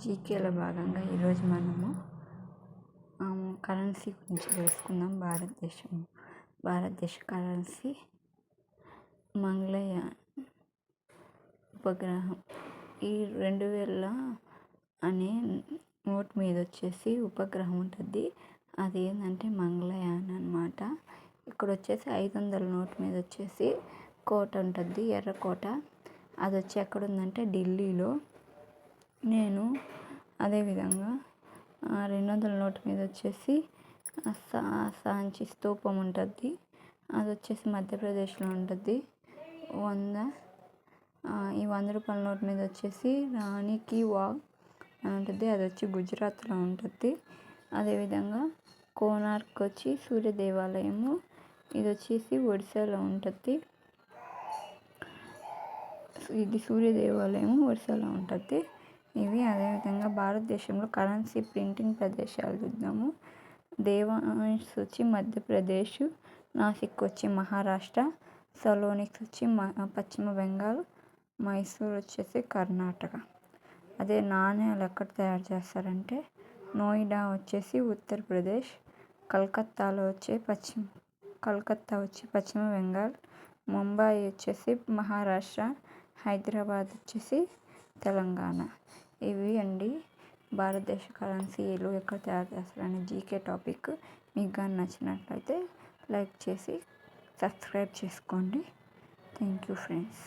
జీకేలో భాగంగా ఈరోజు మనము కరెన్సీ గురించి తెలుసుకుందాం. భారతదేశ కరెన్సీ మంగళయాన్ ఉపగ్రహం. ఈ 2000 అనే నోట్ మీద వచ్చేసి ఉపగ్రహం ఉంటుంది. అది ఏంటంటే మంగళయాన్ అన్నమాట. ఇక్కడ వచ్చేసి 500 నోట్ మీద వచ్చేసి కోట ఉంటుంది, ఎర్రకోట. అది వచ్చి ఎక్కడ ఉందంటే ఢిల్లీలో. నేను అదేవిధంగా 200 నోటు మీద వచ్చేసి సాంచి స్తూపం ఉంటుంది. అది వచ్చేసి మధ్యప్రదేశ్లో ఉంటుంది. ఈ 100 రూపాయల నోటు మీద వచ్చేసి రాణి కీ వావ్ అని ఉంటుంది. అది వచ్చి గుజరాత్లో ఉంటుంది. అదేవిధంగా కోనార్క్ వచ్చి సూర్య దేవాలయము, ఇది వచ్చేసి ఒడిశాలో ఉంటుంది. ఇది సూర్య దేవాలయము ఒడిశాలో ఉంటుంది. ఇవి అదేవిధంగా భారతదేశంలో కరెన్సీ ప్రింటింగ్ ప్రదేశాలు చూద్దాము. దేవాంశ్ వచ్చి మధ్యప్రదేశ్, నాసిక్ వచ్చి మహారాష్ట్ర, సలోనిక్స్ వచ్చి పశ్చిమ బెంగాల్, మైసూర్ వచ్చేసి కర్ణాటక. అదే నాణ్యాలు ఎక్కడ తయారు చేస్తారంటే నోయిడా వచ్చేసి ఉత్తరప్రదేశ్, కలకత్తా వచ్చి పశ్చిమ బెంగాల్, ముంబై వచ్చేసి మహారాష్ట్ర, హైదరాబాద్ వచ్చేసి తెలంగాణ. ఇవి అండి భారతదేశ కరెన్సీలు ఎక్కడ తయారు చేస్తారని జీకే టాపిక్. మీకు కానీ నచ్చినట్లయితే లైక్ చేసి సబ్స్క్రైబ్ చేసుకోండి. Thank you friends.